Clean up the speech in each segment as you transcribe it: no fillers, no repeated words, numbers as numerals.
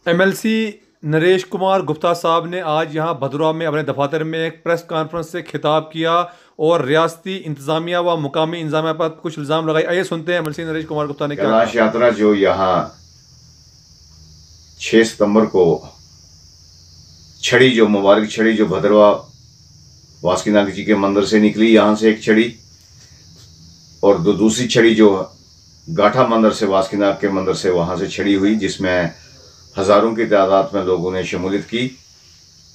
MLC Naresh Kumar Gupta साहब ने आज यहां भदरवा में अपने दफातर में एक प्रेस कॉन्फ्रेंस से खिताब किया और रियासती इंतजामिया व मुकामी इंतजामिया पर कुछ इल्ज़ाम लगाए। आइए सुनते हैं एमएलसी नरेश कुमार गुप्ता ने क्या कैलाश यात्रा जो यहाँ 6 सितंबर को छड़ी, जो मुबारक छड़ी जो भदरवा वासुकीनाथ जी के मंदिर से निकली, यहाँ से एक छड़ी, और दूसरी छड़ी जो गाठा मंदिर से, वासुकीनाथ के मंदिर से वहाँ से छड़ी हुई, जिसमें हज़ारों की तादाद में लोगों ने शमूलियत की।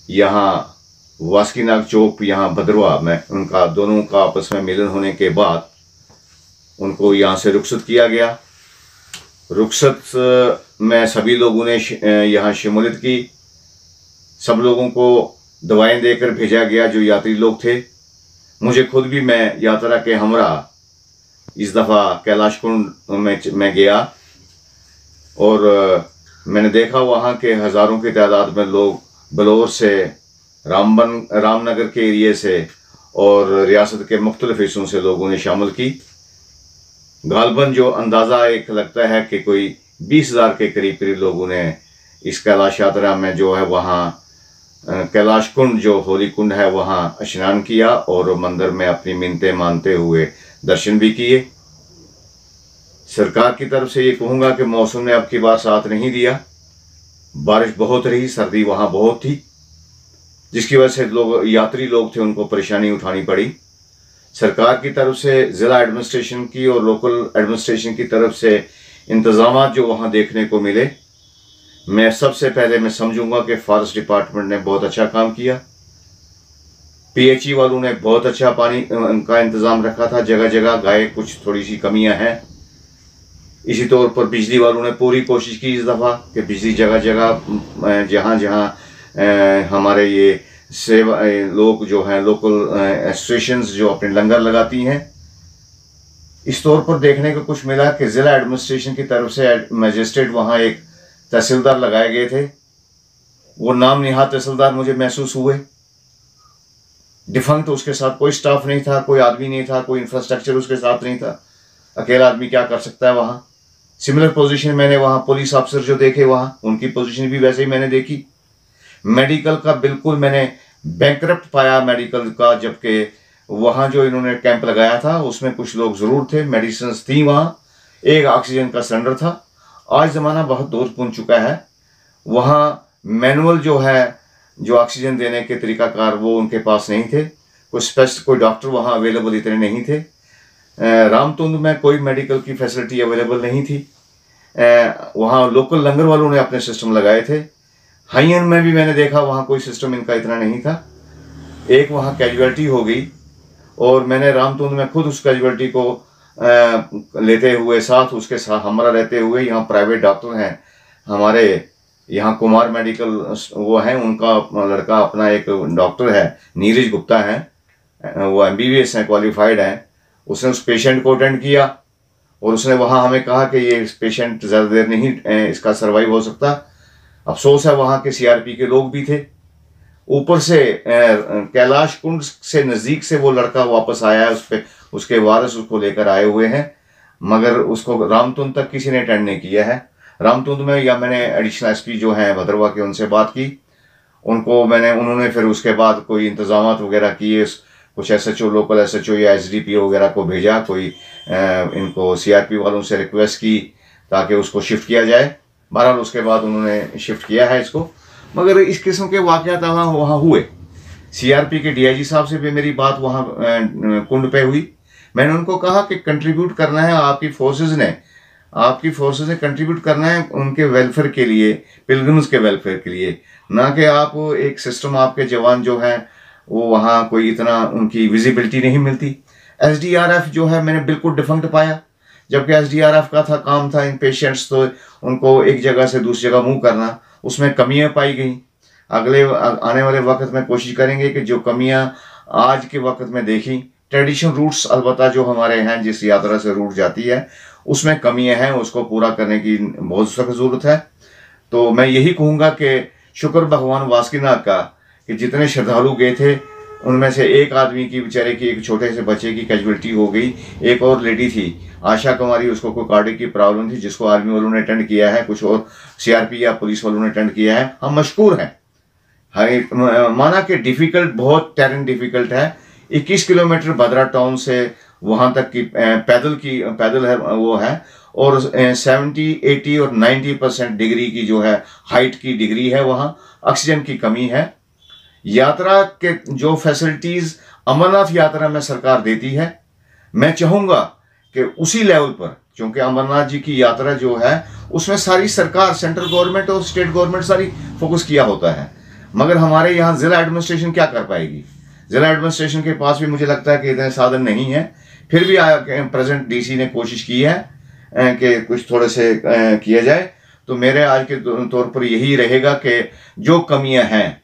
यहाँ वासुकीनाथ चौक, यहाँ भदरवा में उनका दोनों का आपस में मिलन होने के बाद उनको यहाँ से रुखसत किया गया। रुखसत में सभी लोगों ने यहाँ शमूलियत की। सब लोगों को दवाएं देकर भेजा गया जो यात्री लोग थे। मुझे खुद भी, मैं यात्रा के हमरा इस दफ़ा कैलाश कुंड में गया और मैंने देखा वहाँ के हज़ारों की तादाद में लोग बलौर से, रामनगर के एरिए से और रियासत के मुख्तलिफ हिस्सों से लोगों ने शामिल की। गालबन जो अंदाज़ा एक लगता है कि कोई 20,000 के करीब लोगों ने इस कैलाश यात्रा में जो है वहाँ कैलाश कुंड जो होली कुंड है वहाँ स्नान किया और मंदिर में अपनी मिन्नतें मानते हुए दर्शन भी किए। सरकार की तरफ से ये कहूँगा कि मौसम ने अब की बार साथ नहीं दिया। बारिश बहुत रही, सर्दी वहाँ बहुत थी, जिसकी वजह से यात्री लोग थे उनको परेशानी उठानी पड़ी। सरकार की तरफ से, ज़िला एडमिनिस्ट्रेशन की और लोकल एडमिनिस्ट्रेशन की तरफ से इंतज़ाम जो वहाँ देखने को मिले, मैं सबसे पहले मैं समझूंगा कि फॉरेस्ट डिपार्टमेंट ने बहुत अच्छा काम किया। पीएचई वालों ने बहुत अच्छा पानी का इंतज़ाम रखा था। जगह जगह गाय कुछ थोड़ी सी कमियां हैं। इसी तौर पर बिजली वालों ने पूरी कोशिश की इस दफ़ा कि बिजली जगह जगह, जहाँ जहाँ हमारे ये सेवा लोग जो हैं, लोकल एसोसिएशंस जो अपने लंगर लगाती हैं, इस तौर पर देखने को कुछ मिला कि ज़िला एडमिनिस्ट्रेशन की तरफ से मजिस्ट्रेट वहाँ एक तहसीलदार लगाए गए थे। वो नाम निहाद तहसीलदार मुझे महसूस हुए। डिफंक्ट, उसके साथ कोई स्टाफ नहीं था, कोई आदमी नहीं था, कोई इंफ्रास्ट्रक्चर उसके साथ नहीं था। अकेला आदमी क्या कर सकता है वहाँ। सिमिलर पोजीशन मैंने वहाँ पुलिस ऑफिसर जो देखे, वहाँ उनकी पोजीशन भी वैसे ही मैंने देखी। मेडिकल का बिल्कुल मैंने बैंकरप्ट पाया मेडिकल का, जबकि वहाँ जो इन्होंने कैंप लगाया था उसमें कुछ लोग ज़रूर थे, मेडिसिन थी वहाँ, एक ऑक्सीजन का सिलेंडर था। आज ज़माना बहुत दूर पहुँच चुका है। वहाँ मैनुअल जो है, जो ऑक्सीजन देने के तरीक़ाकार, वो उनके पास नहीं थे। कोई डॉक्टर वहाँ अवेलेबल इतने नहीं थे। रामतुंद में कोई मेडिकल की फैसिलिटी अवेलेबल नहीं थी। वहाँ लोकल लंगर वालों ने अपने सिस्टम लगाए थे। हाईएन में भी मैंने देखा वहाँ कोई सिस्टम इनका इतना नहीं था। एक वहाँ कैजुअलिटी हो गई और मैंने रामतुंद में खुद उस कैजुअलिटी को लेते हुए, साथ उसके साथ हमारा रहते हुए, यहाँ प्राइवेट डॉक्टर हैं हमारे, यहाँ कुमार मेडिकल वो हैं, उनका लड़का अपना एक डॉक्टर है, नीरज गुप्ता है, वो MBBS हैं, क्वालिफाइड हैं। उसने उस पेशेंट को अटेंड किया और उसने वहाँ हमें कहा कि ये पेशेंट ज़्यादा देर नहीं इसका सर्वाइव हो सकता। अफसोस है वहाँ के CRP के लोग भी थे। ऊपर से कैलाश कुंड से नज़दीक से वो लड़का वापस आया है, उसके वारिस उसको लेकर आए हुए हैं, मगर उसको रामतुंद तक किसी ने अटेंड नहीं किया है। रामतुंद में या मैंने एडिशनल SP जो हैं भदरवा के, उनसे बात की, उन्होंने फिर उसके बाद कोई इंतजाम वगैरह किए, कुछ SHO, लोकल SHO या SDPO वगैरह को भेजा, कोई इनको CRP वालों से रिक्वेस्ट की ताकि उसको शिफ्ट किया जाए। बहरहाल उसके बाद उन्होंने शिफ्ट किया है इसको। मगर इस किस्म के वाक़यात वहाँ हुए। CRP के DIG साहब से भी मेरी बात वहाँ कुंड पे हुई। मैंने उनको कहा कि कंट्रीब्यूट करना है, आपकी फोर्सेस ने कंट्रीब्यूट करना है उनके वेलफेयर के लिए, पिलग्रिम्स के वेलफेयर के लिए, ना कि आप एक सिस्टम, आपके जवान जो हैं वो वहाँ कोई इतना उनकी विजिबिलिटी नहीं मिलती। SDRF जो है मैंने बिल्कुल डिफंक्ट पाया, जबकि SDRF का काम था इन पेशेंट्स तो उनको एक जगह से दूसरी जगह मूव करना, उसमें कमियां पाई गई। आने वाले वक्त में कोशिश करेंगे कि जो कमियां आज के वक्त में देखी, ट्रेडिशनल रूट्स अलबत्ता जो हमारे हैं, जिस यात्रा से रूट जाती है उसमें कमियां हैं, उसको पूरा करने की बहुत सख्त ज़रूरत है। तो मैं यही कहूँगा कि शुक्र भगवान वासुकीनाथ का कि जितने श्रद्धालु गए थे उनमें से एक आदमी की, बेचारे की, एक छोटे से बच्चे की कैजुअलिटी हो गई। एक और लेडी थी, आशा कुमारी, उसको कोई कार्डिक की प्रॉब्लम थी, जिसको आर्मी वालों ने अटेंड किया है, कुछ और सीआरपी या पुलिस वालों ने अटेंड किया है। हम मशकूर हैं। माना कि डिफिकल्ट, बहुत टेरेन डिफिकल्ट है। 21 किलोमीटर भद्रा टाउन से वहां तक की पैदल है वो है, और 70, 80 और 90% डिग्री की जो है हाइट की डिग्री है, वहां ऑक्सीजन की कमी है। यात्रा के जो फैसिलिटीज अमरनाथ यात्रा में सरकार देती है, मैं चाहूंगा कि उसी लेवल पर, क्योंकि अमरनाथ जी की यात्रा जो है उसमें सारी सरकार, सेंट्रल गवर्नमेंट और स्टेट गवर्नमेंट सारी फोकस किया होता है, मगर हमारे यहाँ जिला एडमिनिस्ट्रेशन क्या कर पाएगी? जिला एडमिनिस्ट्रेशन के पास भी मुझे लगता है कि इतने साधन नहीं है। फिर भी प्रेजेंट डीसी ने कोशिश की है कि कुछ थोड़े से किया जाए। तो मेरे आज के तौर पर यही रहेगा कि जो कमियां हैं,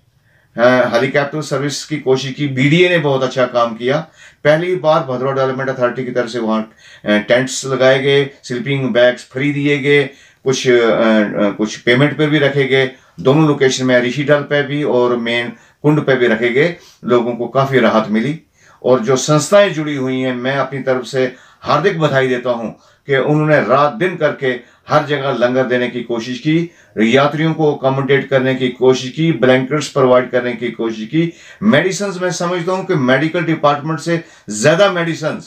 हेलीकॉप्टर सर्विस की कोशिश की, बीडीए ने बहुत अच्छा काम किया। पहली बार भद्रवाह डेवलपमेंट अथॉरिटी की तरफ से वहाँ टेंट्स लगाए गए, स्लीपिंग बैग्स फ्री दिए गए, कुछ पेमेंट पर भी रखे गए। दोनों लोकेशन में, ऋषिडल पे भी और मेन कुंड पे भी रखे गए। लोगों को काफ़ी राहत मिली। और जो संस्थाएं जुड़ी हुई हैं, मैं अपनी तरफ से हार्दिक बधाई देता हूं कि उन्होंने रात दिन करके हर जगह लंगर देने की कोशिश की, यात्रियों को अकोमोडेट करने की कोशिश की, ब्लैंकेट्स प्रोवाइड करने की कोशिश की। मेडिसिन, मैं समझता हूं कि मेडिकल डिपार्टमेंट से ज़्यादा मेडिसिन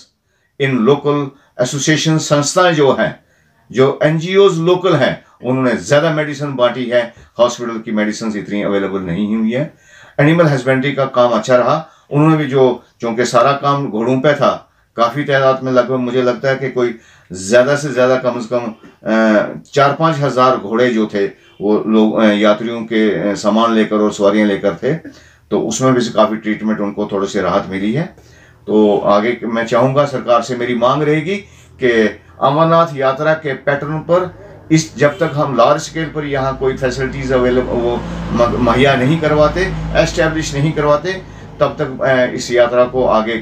इन लोकल एसोसिएशन, संस्थाएं जो हैं, जो एनजीओज लोकल हैं, उन्होंने ज़्यादा मेडिसिन बांटी है। हॉस्पिटल की मेडिसिन इतनी अवेलेबल नहीं हुई है। एनिमल हस्बेंड्री का काम अच्छा रहा। उन्होंने भी चूंकि सारा काम घोड़ों पे था, काफ़ी तादाद में, लगभग मुझे लगता है कि कोई ज़्यादा से ज़्यादा कम से कम 4-5 हज़ार घोड़े जो थे वो लोग यात्रियों के सामान लेकर और सवारियां लेकर थे। तो उसमें भी काफ़ी ट्रीटमेंट, उनको थोड़ी सी राहत मिली है। तो आगे मैं चाहूँगा, सरकार से मेरी मांग रहेगी कि अमरनाथ यात्रा के पैटर्न पर जब तक हम लार्ज स्केल पर यहाँ कोई फैसिलिटीज़ अवेलेबल वो मुहैया नहीं करवाते, एस्टेब्लिश नहीं करवाते, तब तक इस यात्रा को आगे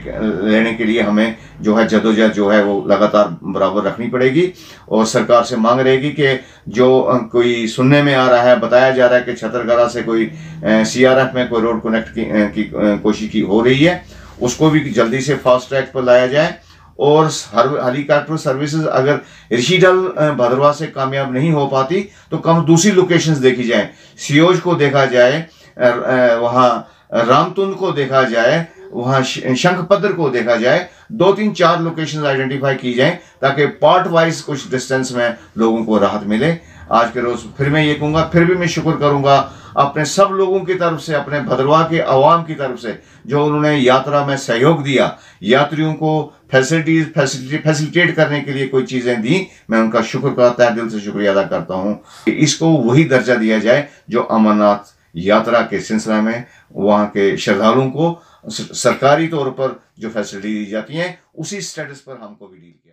लेने के लिए हमें जो है जदोजहद जो है वो लगातार बराबर रखनी पड़ेगी। और सरकार से मांग रहेगी कि जो कोई सुनने में आ रहा है, बताया जा रहा है कि छतरगढ़ से कोई सीआरएफ में कोई रोड कनेक्ट की कोशिश की हो रही है, उसको भी जल्दी से फास्ट ट्रैक पर लाया जाए। और हेलीकॉप्टर सर्विसेज अगर ऋषिडल भद्रवाह से कामयाब नहीं हो पाती तो कम दूसरी लोकेशंस देखी जाए। सियोज को देखा जाए, वहाँ रामतुंद को देखा जाए, वहाँ शंखपद्र को देखा जाए। 2-3-4 लोकेशंस आइडेंटिफाई की जाए ताकि पार्ट वाइज कुछ डिस्टेंस में लोगों को राहत मिले। आज के रोज फिर मैं ये कहूँगा, फिर भी मैं शुक्र करूँगा अपने सब लोगों की तरफ से, अपने भद्रवाह के अवाम की तरफ से, जो उन्होंने यात्रा में सहयोग दिया, यात्रियों को फैसिलिटेट करने के लिए कोई चीज़ें दी। मैं उनका शुक्र करता है, दिल से शुक्रिया अदा करता हूँ कि इसको वही दर्जा दिया जाए जो अमरनाथ यात्रा के सिलसिले में वहाँ के श्रद्धालुओं को सरकारी तौर पर जो फैसिलिटी दी जाती हैं, उसी स्टेटस पर हमको भी डील किया।